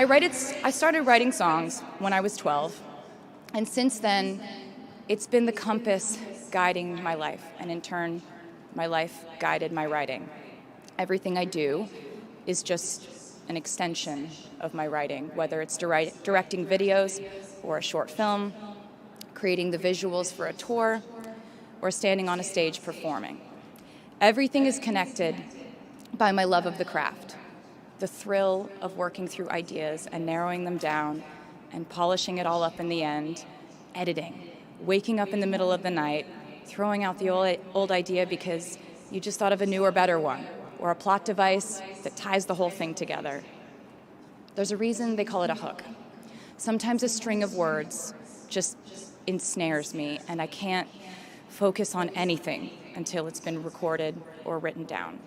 I started writing songs when I was 12, and since then, it's been the compass guiding my life, and in turn, my life guided my writing. Everything I do is just an extension of my writing, whether it's directing videos or a short film, creating the visuals for a tour, or standing on a stage performing. Everything is connected by my love of the craft, the thrill of working through ideas and narrowing them down and polishing it all up in the end, editing, waking up in the middle of the night, throwing out the old idea because you just thought of a newer, better one, or a plot device that ties the whole thing together. There's a reason they call it a hook. Sometimes a string of words just ensnares me, and I can't focus on anything until it's been recorded or written down.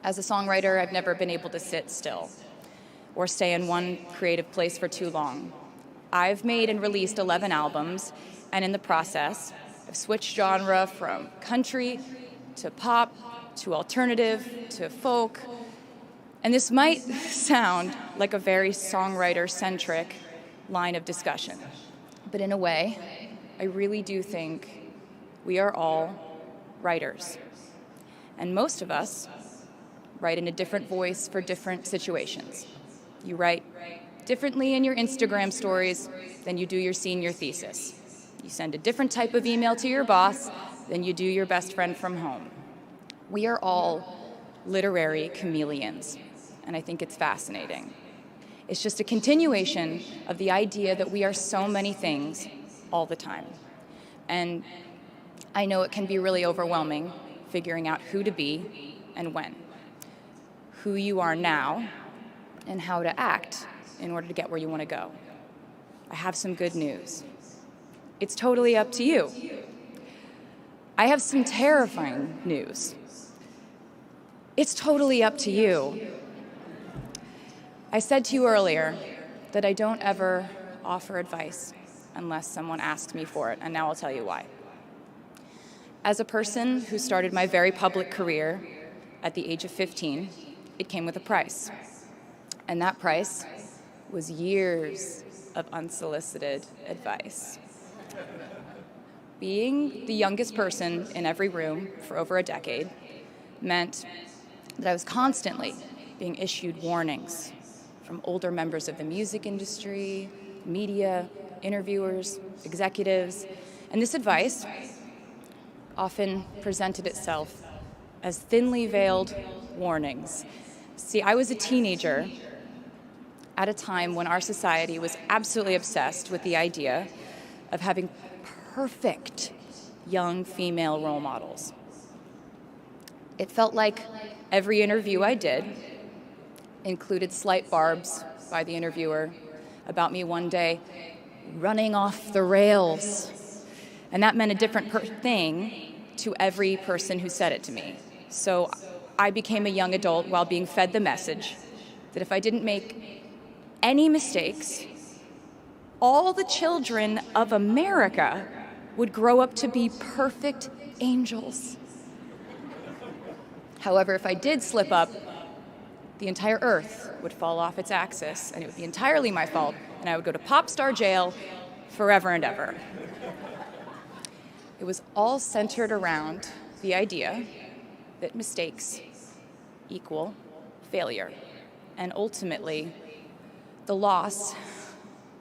As a songwriter, I've never been able to sit still or stay in one creative place for too long. I've made and released 11 albums, and in the process, I've switched genre from country to pop to alternative to folk. And this might sound like a very songwriter-centric line of discussion, but in a way, I really do think we are all writers. And most of us write in a different voice for different situations. You write differently in your Instagram stories than you do your senior thesis. You send a different type of email to your boss than you do your best friend from home. We are all literary chameleons, and I think it's fascinating. It's just a continuation of the idea that we are so many things all the time. And I know it can be really overwhelming figuring out who to be and when, who you are now, and how to act in order to get where you want to go. I have some good news. It's totally up to you. I have some terrifying news. It's totally up to you. I said to you earlier that I don't ever offer advice unless someone asks me for it, and now I'll tell you why. As a person who started my very public career at the age of 15, it came with a price. And that price was years of unsolicited advice. Being the youngest person in every room for over a decade meant that I was constantly being issued warnings from older members of the music industry, media, interviewers, executives, and this advice often presented itself as thinly veiled warnings. See, I was a teenager at a time when our society was absolutely obsessed with the idea of having perfect young female role models. It felt like every interview I did included slight barbs by the interviewer about me one day running off the rails. And that meant a different thing to every person who said it to me. So I became a young adult while being fed the message that if I didn't make any mistakes, all the children of America would grow up to be perfect angels. However, if I did slip up, the entire earth would fall off its axis, and it would be entirely my fault, and I would go to pop star jail forever and ever. It was all centered around the idea that mistakes equal failure, and ultimately the loss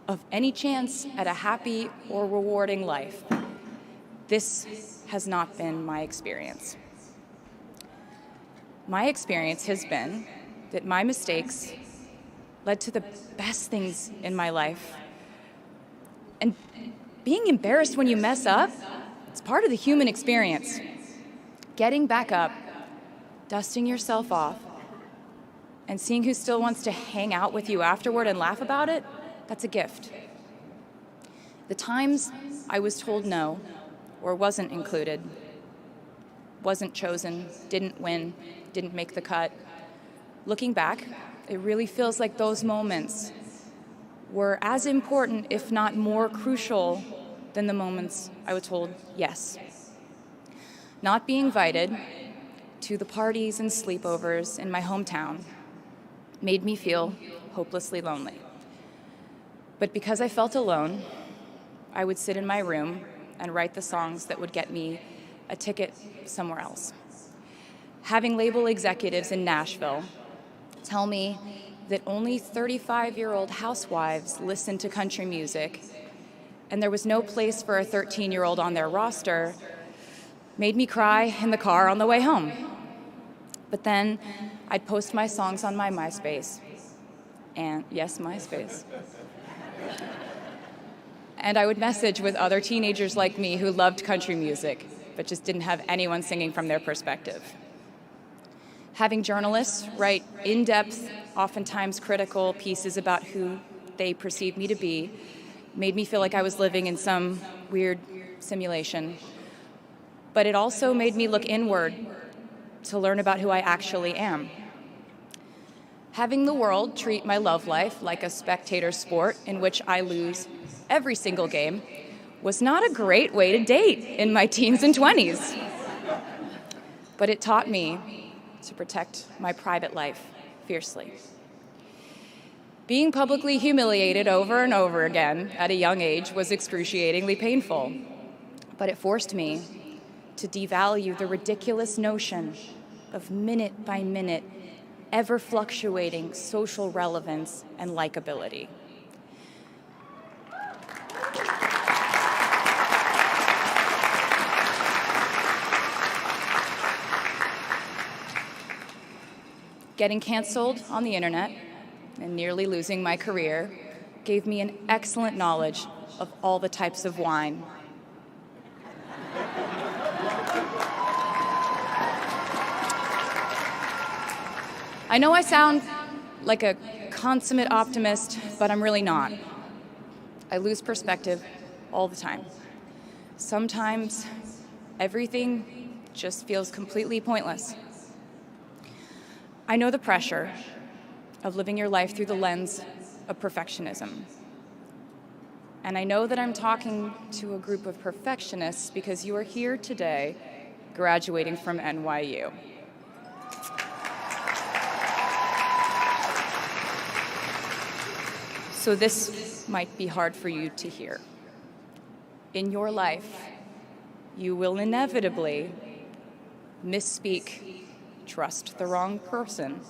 of any chance at a happy or rewarding life. This has not been my experience. My experience has been that my mistakes led to the best things in my life. And being embarrassed when you mess up, it's part of the human experience. Getting back up, dusting yourself off, and seeing who still wants to hang out with you afterward and laugh about it, that's a gift. The times I was told no, or wasn't included, wasn't chosen, didn't win, didn't make the cut, looking back, it really feels like those moments were as important, if not more crucial, than the moments I was told yes. Not being invited to the parties and sleepovers in my hometown, made me feel hopelessly lonely. But because I felt alone, I would sit in my room and write the songs that would get me a ticket somewhere else. Having label executives in Nashville tell me that only 35-year-old housewives listen to country music, and there was no place for a 13-year-old on their roster, made me cry in the car on the way home. But then I'd post my songs on my MySpace. And yes, MySpace. And I would message with other teenagers like me who loved country music, but just didn't have anyone singing from their perspective. Having journalists write in-depth, oftentimes critical pieces about who they perceived me to be made me feel like I was living in some weird simulation. But it also made me look inward to learn about who I actually am. Having the world treat my love life like a spectator sport in which I lose every single game was not a great way to date in my teens and 20s. But it taught me to protect my private life fiercely. Being publicly humiliated over and over again at a young age was excruciatingly painful, but it forced me to devalue the ridiculous notion of minute-by-minute, ever-fluctuating social relevance and likability. Getting canceled on the internet and nearly losing my career gave me an excellent knowledge of all the types of wine. I know I sound like a consummate optimist, but I'm really not. I lose perspective all the time. Sometimes everything just feels completely pointless. I know the pressure of living your life through the lens of perfectionism. And I know that I'm talking to a group of perfectionists because you are here today graduating from NYU. So this might be hard for you to hear. In your life, you will inevitably misspeak, trust the wrong person,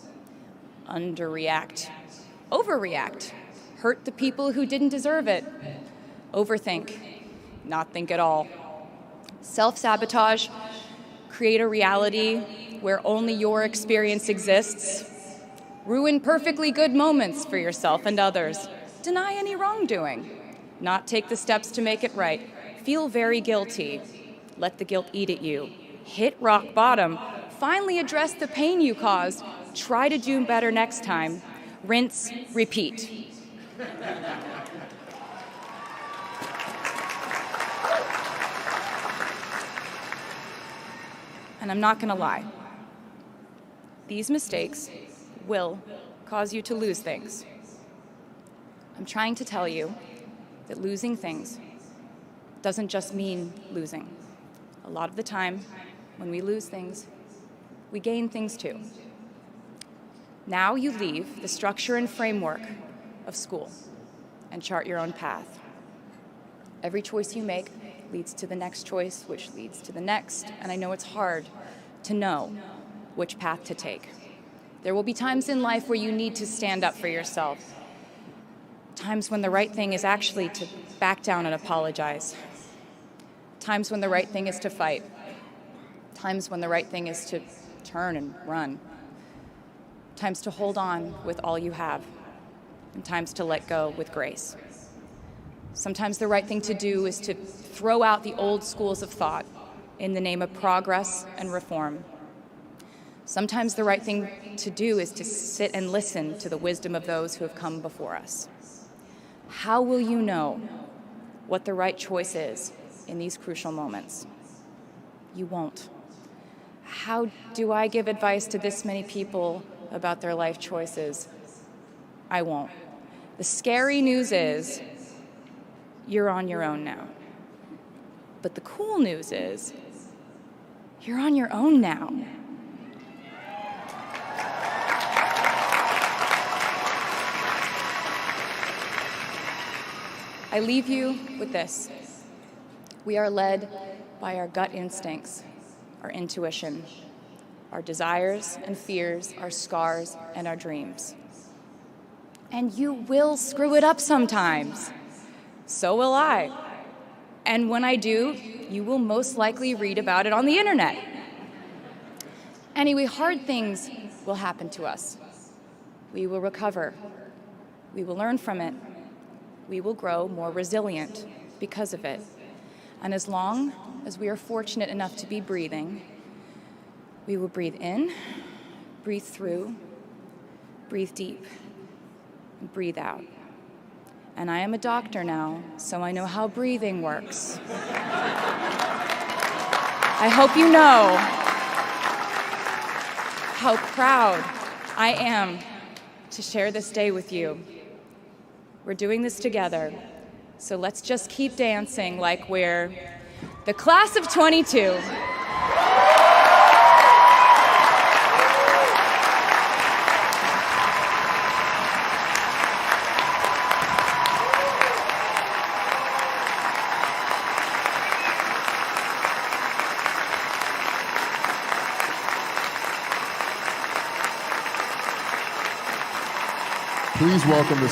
underreact, overreact, hurt the people who didn't deserve it, overthink, not think at all, self-sabotage, create a reality where only your experience exists, ruin perfectly good moments for yourself and others, deny any wrongdoing, not take the steps to make it right, feel very guilty, let the guilt eat at you, hit rock bottom, finally address the pain you caused, try to do better next time, rinse, repeat. And I'm not going to lie. These mistakes will cause you to lose things. I'm trying to tell you that losing things doesn't just mean losing. A lot of the time, when we lose things, we gain things too. Now you leave the structure and framework of school and chart your own path. Every choice you make leads to the next choice, which leads to the next, and I know it's hard to know which path to take. There will be times in life where you need to stand up for yourself, times when the right thing is actually to back down and apologize, times when the right thing is to fight, times when the right thing is to turn and run, times to hold on with all you have, and times to let go with grace. Sometimes the right thing to do is to throw out the old schools of thought in the name of progress and reform. Sometimes the right thing to do is to sit and listen to the wisdom of those who have come before us. How will you know what the right choice is in these crucial moments? You won't. How do I give advice to this many people about their life choices? I won't. The scary news is you're on your own now. But the cool news is you're on your own now. I leave you with this. We are led by our gut instincts, our intuition, our desires and fears, our scars and our dreams. And you will screw it up sometimes. So will I. And when I do, you will most likely read about it on the internet. Anyway, hard things will happen to us. We will recover. We will learn from it. We will grow more resilient because of it. And as long as we are fortunate enough to be breathing, we will breathe in, breathe through, breathe deep, and breathe out. And I am a doctor now, so I know how breathing works. I hope you know how proud I am to share this day with you. We're doing this together, so let's just keep dancing like we're the class of 22. Please welcome the